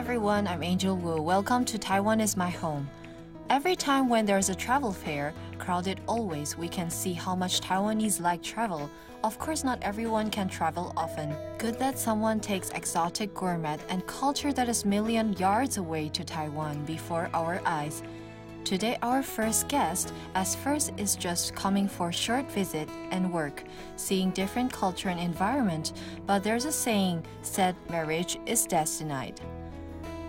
everyone, I'm Angel Wu. Welcome to Taiwan is my home. Every time when there's a travel fair, crowded always, we can see how much Taiwanese like travel. Of course, not everyone can travel often. Good that someone takes exotic gourmet and culture that is million yards away to Taiwan before our eyes. Today, our first guest, as first, is just coming for a short visit and work, seeing different culture and environment, but there's a saying, said marriage is destined.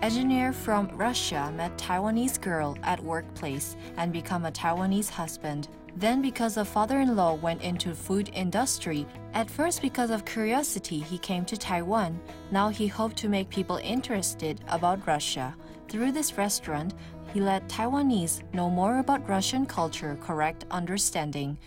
Engineer from Russia met Taiwanese girl at workplace and become a Taiwanese husband. Then because of father-in-law went into food industry. At first because of curiosity he came to Taiwan. Now he hoped to make people interested about Russia. Through this restaurant, he let Taiwanese know more about Russian culture, correct understanding.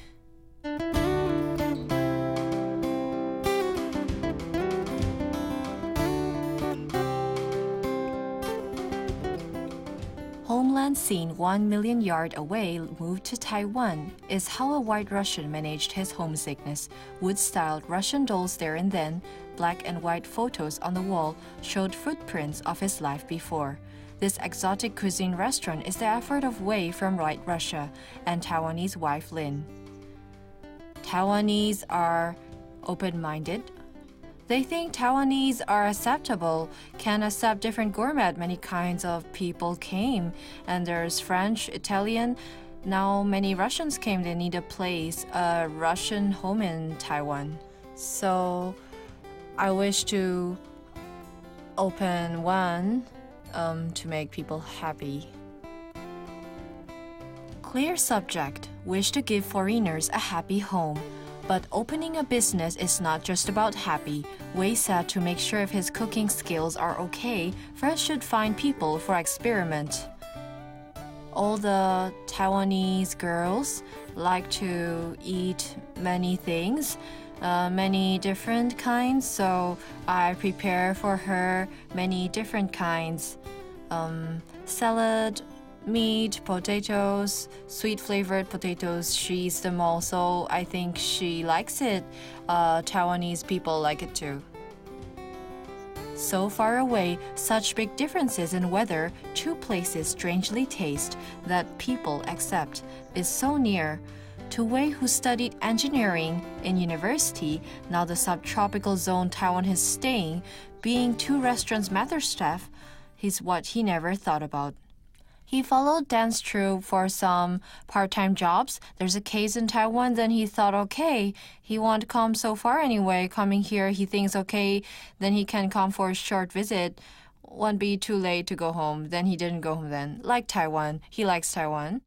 Homeland scene 1 million yards away moved to Taiwan is how a white Russian managed his homesickness. Wood-styled Russian dolls there and then, black and white photos on the wall showed footprints of his life before. This exotic cuisine restaurant is the effort of Wei from White Russia and Taiwanese wife Lin. Taiwanese are open-minded. They think Taiwanese are acceptable, can accept different gourmet. Many kinds of people came, and there's French, Italian. Now many Russians came. They need a place, a Russian home in Taiwan. So I wish to open one to make people happy. Clear subject, wish to give foreigners a happy home. But opening a business is not just about happy. Wei said to make sure if his cooking skills are okay, first should find people for experiment. All the Taiwanese girls like to eat many things, many different kinds, so I prepare for her many different kinds. Salad, meat, potatoes, sweet-flavored potatoes. She eats them all, so I think she likes it. Taiwanese people like it too. So far away, such big differences in weather, two places strangely taste that people accept, is so near. To Wei, who studied engineering in university, now the subtropical zone Taiwan is staying, being two restaurants' master chef, is what he never thought about. He followed dance troupe for some part-time jobs. There's a case in Taiwan, then he thought, okay, he won't come so far anyway. Coming here, he thinks, okay, then he can come for a short visit. Won't be too late to go home. Then he didn't go home then. Like Taiwan. He likes Taiwan.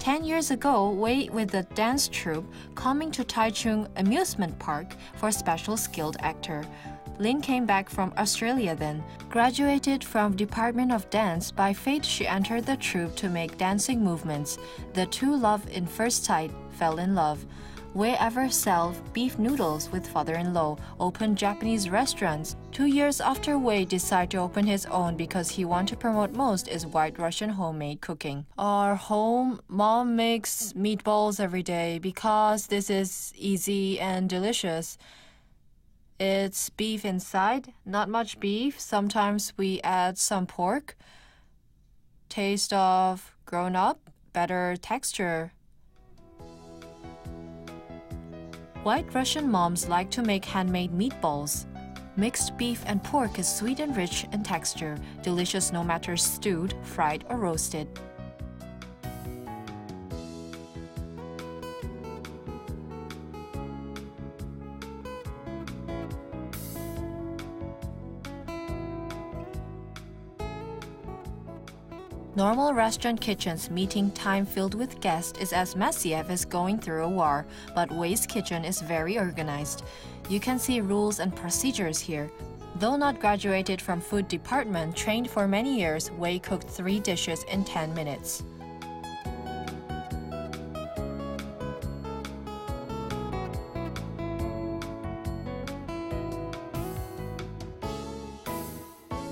10 years ago, Wei with the dance troupe coming to Taichung Amusement Park for a special skilled actor. Lin came back from Australia then. Graduated from Department of Dance, by fate she entered the troupe to make dancing movements. The two loved in first sight, fell in love. Wei ever sell beef noodles with father-in-law, opened Japanese restaurants. 2 years after Wei decided to open his own because he wanted to promote most is white Russian homemade cooking. Our home, mom makes meatballs every day because this is easy and delicious. It's beef inside, not much beef. Sometimes we add some pork. Taste of grown up, better texture. White Russian moms like to make handmade meatballs. Mixed beef and pork is sweet and rich in texture, delicious no matter stewed, fried, or roasted. Normal restaurant kitchen's meeting time filled with guests is as messy as going through a war, but Wei's kitchen is very organized. You can see rules and procedures here. Though not graduated from food department, trained for many years, Wei cooked 3 dishes in 10 minutes.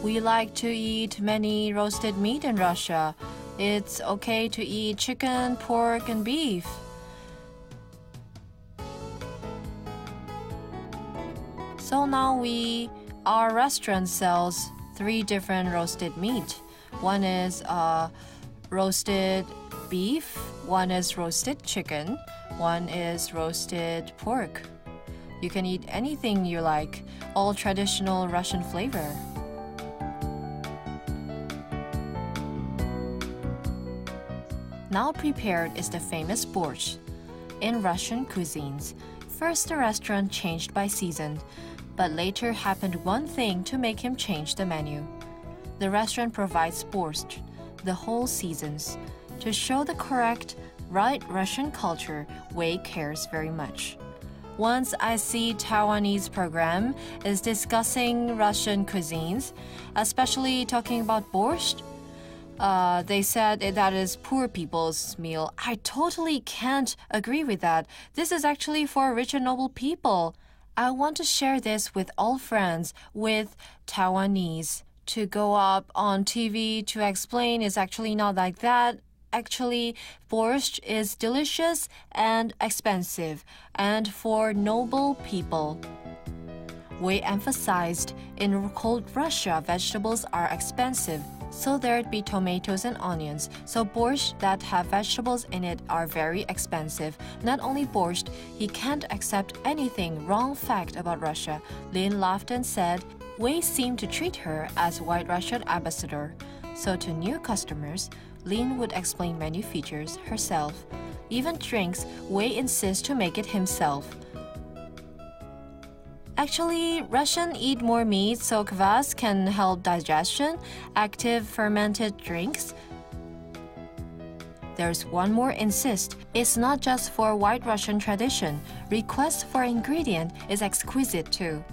We like to eat many roasted meat in Russia. It's okay to eat chicken, pork, and beef. So now our restaurant sells 3 different roasted meat. One is roasted beef, one is roasted chicken, one is roasted pork. You can eat anything you like, all traditional Russian flavor. Now prepared is the famous borscht. In Russian cuisines, first the restaurant changed by season, but later happened one thing to make him change the menu. The restaurant provides borscht the whole seasons. To show the correct, right Russian culture, Wei cares very much. Once I see Taiwanese program is discussing Russian cuisines, especially talking about borscht, they said that is poor people's meal. I totally can't agree with that. This is actually for rich and noble people. I want to share this with all friends, with Taiwanese. To go up on TV to explain is actually not like that. Actually, borscht is delicious and expensive, and for noble people. Wei emphasized in cold Russia, vegetables are expensive. So there'd be tomatoes and onions. So borscht that have vegetables in it are very expensive. Not only borscht, he can't accept anything wrong fact about Russia. Lin laughed and said, Wei seemed to treat her as White Russian ambassador. So to new customers, Lin would explain menu features herself. Even drinks, Wei insists to make it himself. Actually, Russian eat more meat, so kvass can help digestion, active fermented drinks. There's one more insist. It's not just for White Russian tradition. Request for ingredient is exquisite too.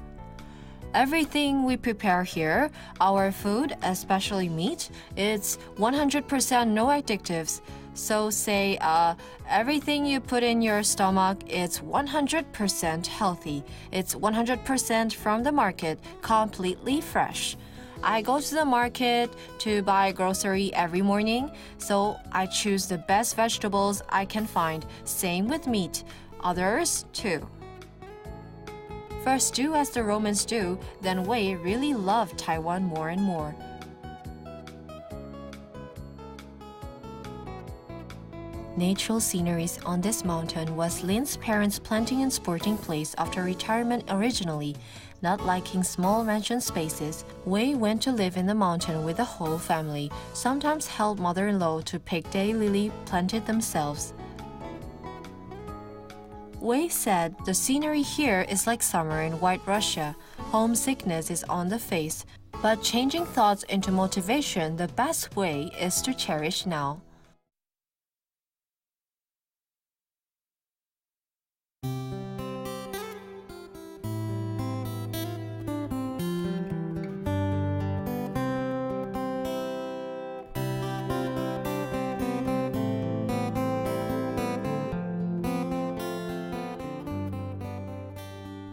Everything we prepare here, our food, especially meat, it's 100% no additives. So say everything you put in your stomach, it's 100% healthy. It's 100% from the market, completely fresh. I go to the market to buy grocery every morning, so I choose the best vegetables I can find. Same with meat. Others too. First do as the Romans do, then Wei really loved Taiwan more and more. Natural sceneries on this mountain was Lin's parents' planting and sporting place after retirement originally. Not liking small mansion spaces, Wei went to live in the mountain with the whole family, sometimes helped mother-in-law to pick daylily planted themselves. Wei said the scenery here is like summer in White Russia. Homesickness is on the face, but changing thoughts into motivation, the best way is to cherish now.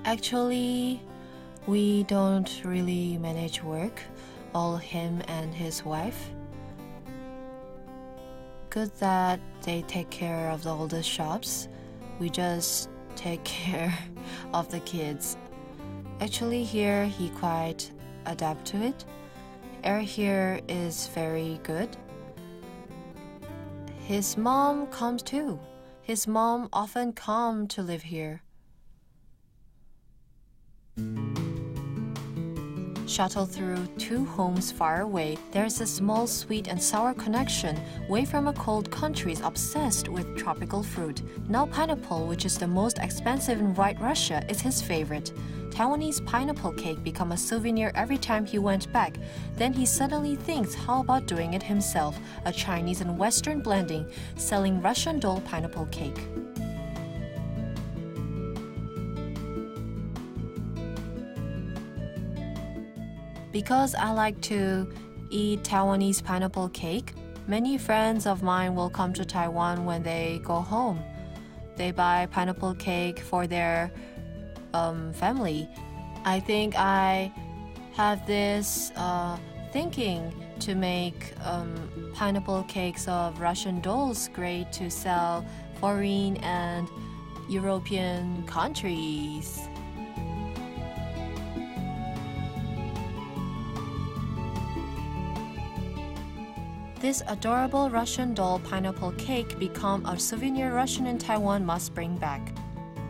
Actually, we don't really manage work, all him and his wife. Good that they take care of all the shops. We just take care of the kids. Actually here he quite adapt to it. Air here is very good. His mom comes too. His mom often come to live here. Shuttle through 2 homes far away, there's a small sweet and sour connection. Wei from a cold country is obsessed with tropical fruit. Now pineapple, which is the most expensive in White Russia, is his favorite. Taiwanese pineapple cake become a souvenir every time he went back. Then he suddenly thinks, how about doing it himself? A Chinese and Western blending, selling Russian doll pineapple cake. Because I like to eat Taiwanese pineapple cake, many friends of mine will come to Taiwan when they go home. They buy pineapple cake for their family. I think I have this thinking to make pineapple cakes of Russian dolls great to sell foreign and European countries. This adorable Russian doll pineapple cake become a souvenir Russian in Taiwan must bring back.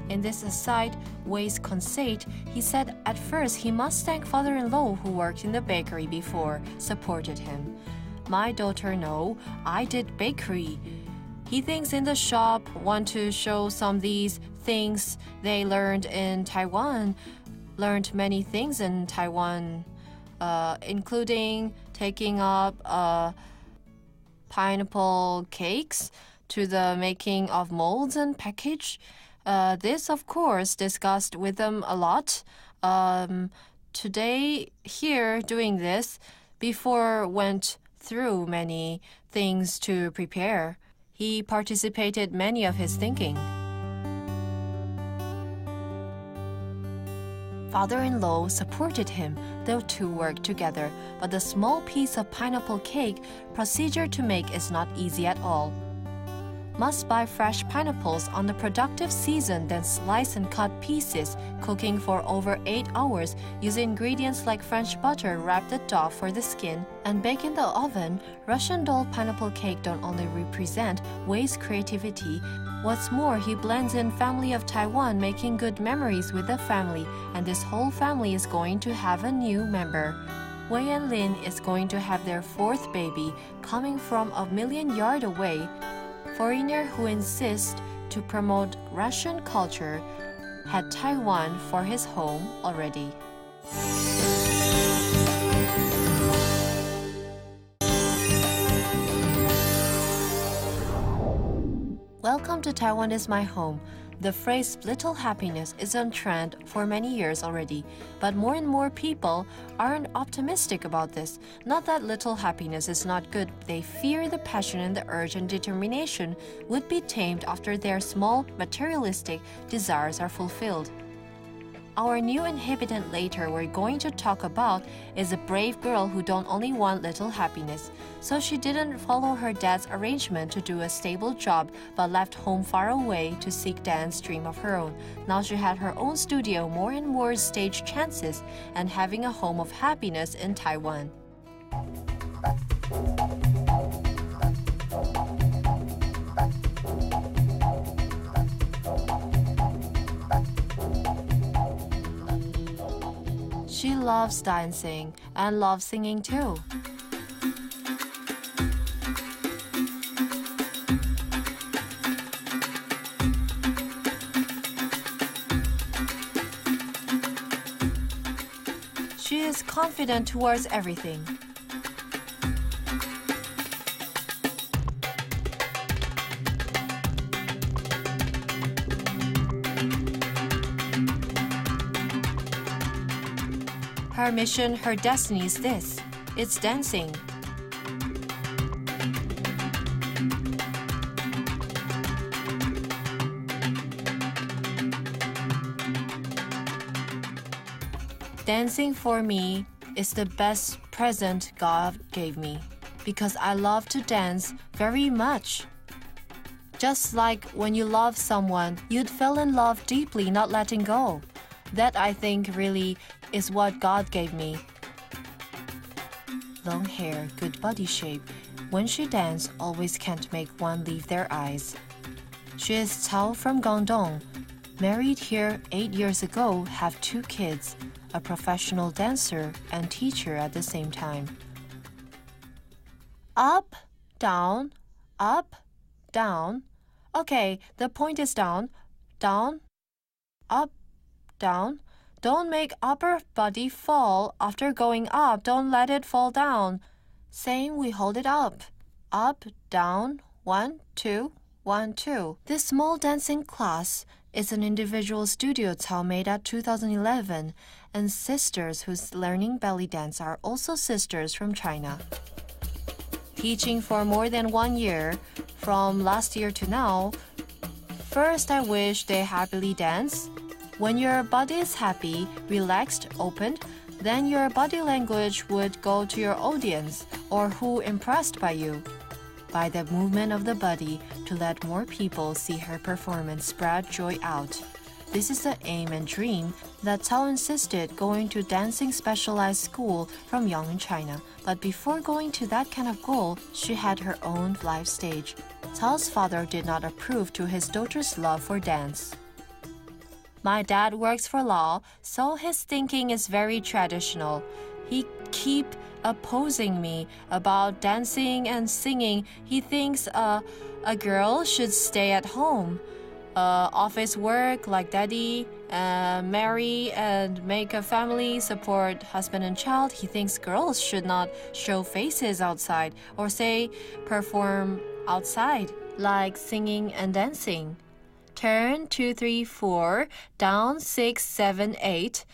In this aside, Wei's conceit, he said at first he must thank father-in-law who worked in the bakery before, supported him. My daughter, no, I did bakery. He thinks in the shop want to show some these things they learned in Taiwan, learned many things in Taiwan, including taking up pineapple cakes to the making of molds and package. This, of course, discussed with them a lot. Today, here, doing this, before went through many things to prepare. He participated many of his thinking. Father-in-law supported him. The two worked together, but the small piece of pineapple cake procedure to make is not easy at all. Must buy fresh pineapples on the productive season, then slice and cut pieces, cooking for over 8 hours, use ingredients like French butter, wrap the dough for the skin, and bake in the oven. Russian doll pineapple cake don't only represent Wei's creativity. What's more, he blends in family of Taiwan, making good memories with the family, and this whole family is going to have a new member. Wei and Lin is going to have their 4th baby, coming from a million yards away. Foreigner who insists to promote Russian culture had Taiwan for his home already. Welcome to Taiwan is my home. The phrase little happiness is on trend for many years already, but more and more people aren't optimistic about this. Not that little happiness is not good, they fear the passion and the urge and determination would be tamed after their small materialistic desires are fulfilled. Our new inhabitant later we're going to talk about is a brave girl who don't only want little happiness. So she didn't follow her dad's arrangement to do a stable job but left home far away to seek dance dream of her own. Now she had her own studio, more and more stage chances, and having a home of happiness in Taiwan. She loves dancing and loves singing too. She is confident towards everything. Her mission, her destiny is this. It's dancing. Dancing for me is the best present God gave me because I love to dance very much. Just like when you love someone, you'd fall in love deeply, not letting go. That, I think, really is what God gave me. Long hair, good body shape. When she dances, always can't make one leave their eyes. She is Cao from Guangdong. Married here 8 years ago, have 2 kids, a professional dancer and teacher at the same time. Up, down, up, down. Okay, the point is down, down, up, down. Don't make upper body fall after going up. Don't let it fall down. Same, we hold it up. Up, down, 1, 2, 1, 2. This small dancing class is an individual studio Cao made at 2011, and sisters who's learning belly dance are also sisters from China. Teaching for more than 1 year, from last year to now. First, I wish they happily dance. When your body is happy, relaxed, opened, then your body language would go to your audience or who impressed by you. By the movement of the body to let more people see her performance spread joy out. This is the aim and dream that Cao insisted going to dancing specialized school from young in China. But before going to that kind of goal, she had her own life stage. Cao's father did not approve to his daughter's love for dance. My dad works for law, so his thinking is very traditional. He keep opposing me about dancing and singing. He thinks a girl should stay at home. Office work like daddy, marry and make a family, support husband and child. He thinks girls should not show faces outside or say perform outside like singing and dancing. Turn 2, 3, 4, down 6, 7, 8,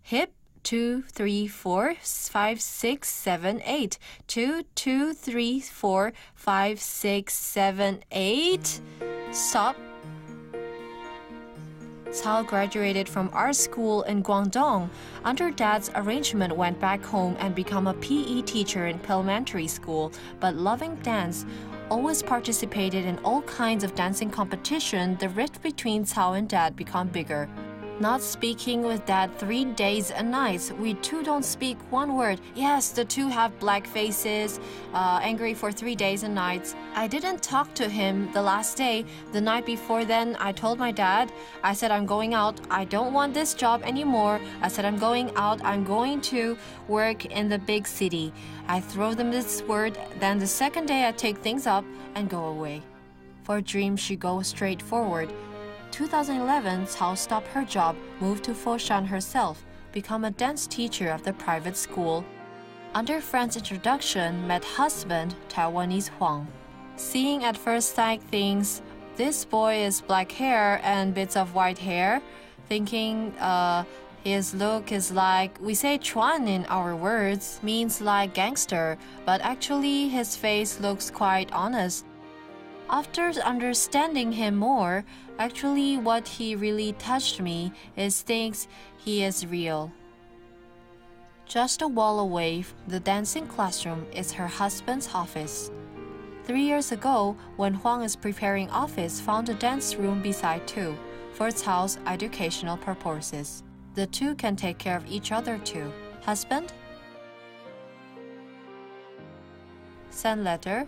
hip 2, 3, 4, 5, 6, 7, 8. 2, 2, 3, 4, 5, 6, 7, 8. Stop. Cao graduated from art school in Guangdong. Under dad's arrangement, went back home and become a PE teacher in elementary school. But loving dance, always participated in all kinds of dancing competition, the rift between Cao and dad became bigger. Not speaking with dad 3 days and nights. We two don't speak one word. Yes, the two have black faces, angry for 3 days and nights. I didn't talk to him the last day. The night before then, I told my dad, I said I'm going out. I don't want this job anymore. I said I'm going out. I'm going to work in the big city. I throw them this word. Then the second day I take things up and go away. For a dream, she goes straight forward. 2011, Cao stopped her job, moved to Foshan herself, become a dance teacher of the private school. Under friend's introduction, met husband, Taiwanese Huang. Seeing at first sight things, this boy is black hair and bits of white hair, thinking his look is like, we say chuan in our words, means like gangster, but actually his face looks quite honest. After understanding him more, actually what he really touched me is thinks he is real. Just a wall away, the dancing classroom is her husband's office. 3 years ago, when Huang is preparing office, found a dance room beside too, for Cao's educational purposes. The two can take care of each other too. Husband? Send letter.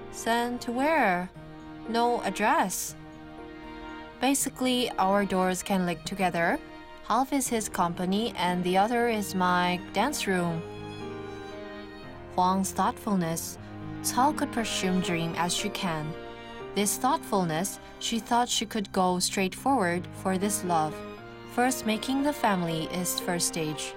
Send to where? No address. Basically, our doors can link together. Half is his company and the other is my dance room. Huang's thoughtfulness. Cao could pursue dream as she can. This thoughtfulness, she thought she could go straight forward for this love. First, making the family is first stage.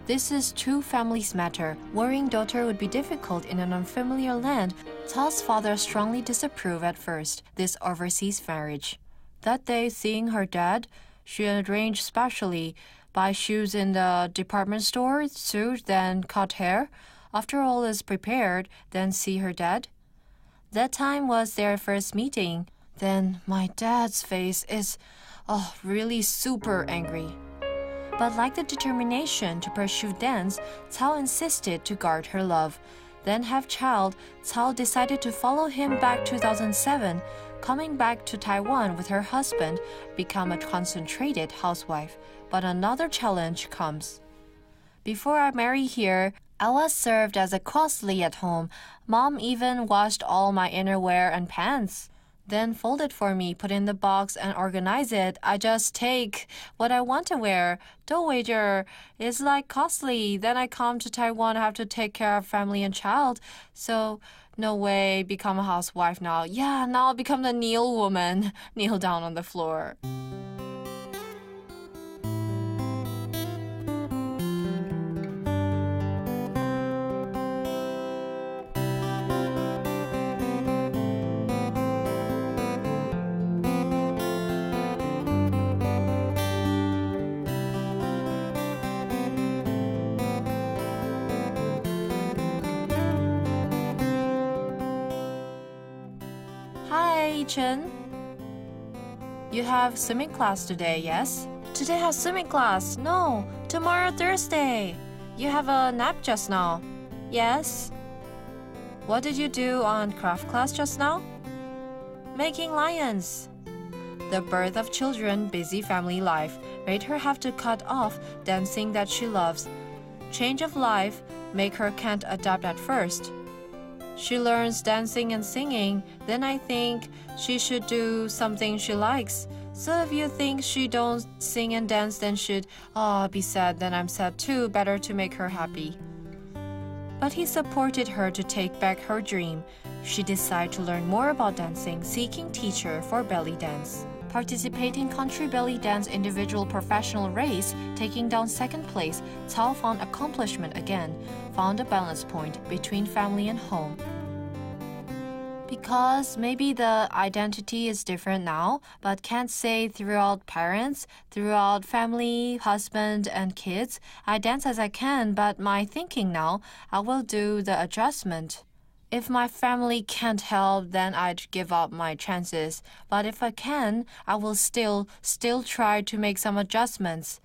This is two families matter. Worrying daughter would be difficult in an unfamiliar land. Cao's father strongly disapproved at first this overseas marriage. That day, seeing her dad, she arranged specially, buy shoes in the department store, suit, then cut hair. After all is prepared, then see her dad. That time was their first meeting. Then my dad's face is, really super angry. But like the determination to pursue dance, Cao insisted to guard her love. Then have child, Cao decided to follow him back 2007, coming back to Taiwan with her husband, become a concentrated housewife. But another challenge comes. Before I marry here, I was served as a costly at home. Mom even washed all my innerwear and pants. Then fold it for me, put in the box and organize it. I just take what I want to wear. Don't wager. It's like costly. Then I come to Taiwan, have to take care of family and child. So no way become a housewife now. Yeah, now I'll become the kneel woman. Kneel down on the floor. Chen, you have swimming class today, yes? Today has swimming class. No, tomorrow Thursday. You have a nap just now. Yes. What did you do on craft class just now? Making lions. The birth of children, busy family life, made her have to cut off dancing that she loves. Change of life make her can't adapt at first. She learns dancing and singing, then I think she should do something she likes. So if you think she don't sing and dance, then should be sad, then I'm sad too, better to make her happy. But he supported her to take back her dream. She decided to learn more about dancing, seeking teacher for belly dance. Participating country belly dance individual professional race, taking down second place, Cao found accomplishment again, found a balance point between family and home. Because maybe the identity is different now, but can't say throughout parents, throughout family, husband, and kids. I dance as I can, but my thinking now, I will do the adjustment. If my family can't help, then I'd give up my chances. But if I can, I will still try to make some adjustments.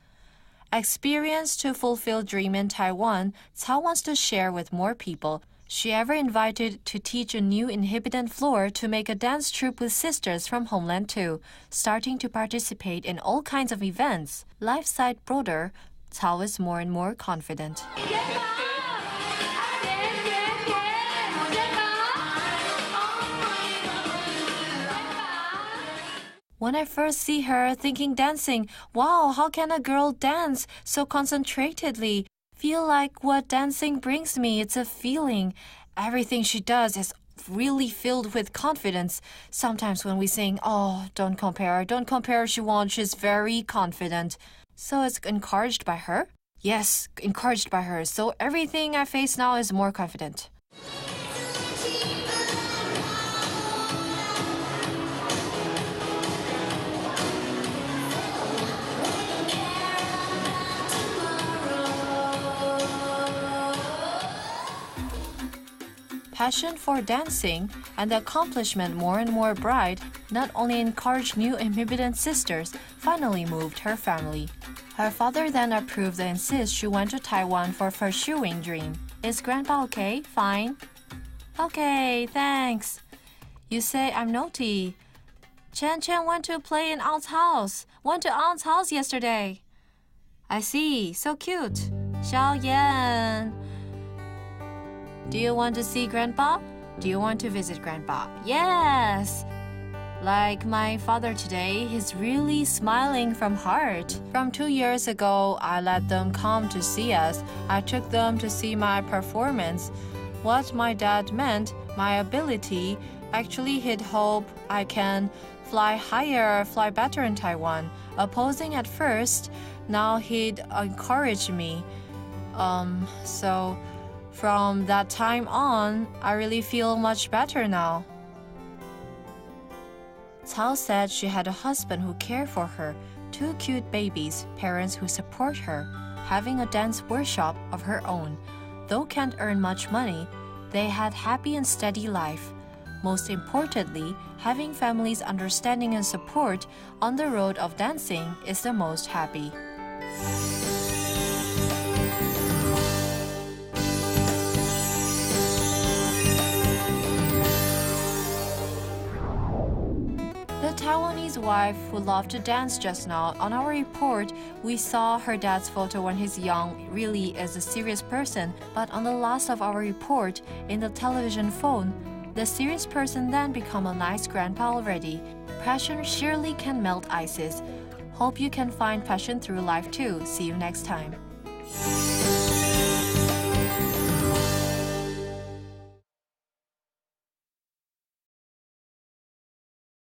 Experience to fulfill dream in Taiwan, Cao wants to share with more people. She ever invited to teach a new inhibitant floor to make a dance troupe with sisters from homeland too, starting to participate in all kinds of events. Life side broader, Cao is more and more confident. When I first see her thinking dancing, wow, how can a girl dance so concentratedly? Feel like what dancing brings me, it's a feeling. Everything she does is really filled with confidence. Sometimes when we sing, don't compare, she won't, she's very confident. So it's encouraged by her? Yes, encouraged by her. So everything I face now is more confident. Passion for dancing and the accomplishment more and more bright not only encouraged new inhibitant sisters, finally moved her family. Her father then approved and insist she went to Taiwan for pursuing dream. Is grandpa okay? Fine. Okay, thanks. You say I'm naughty. Chen went to play in Aunt's house. Went to Aunt's house yesterday. I see, so cute. Xiao Yan. Do you want to see Grandpa? Do you want to visit Grandpa? Yes! Like my father today, he's really smiling from heart. From 2 years ago, I let them come to see us. I took them to see my performance. What my dad meant, my ability, actually he'd hope I can fly higher, fly better in Taiwan. Opposing at first, now he'd encourage me. So from that time on, I really feel much better now. Cao said she had a husband who cared for her, 2 cute babies, parents who support her, having a dance workshop of her own. Though can't earn much money, they had happy and steady life. Most importantly, having family's understanding and support on the road of dancing is the most happy. Taiwanese wife who loved to dance just now. On our report, we saw her dad's photo when he's young, really is a serious person. But on the last of our report, in the television phone, the serious person then become a nice grandpa already. Passion surely can melt ices. Hope you can find passion through life too. See you next time.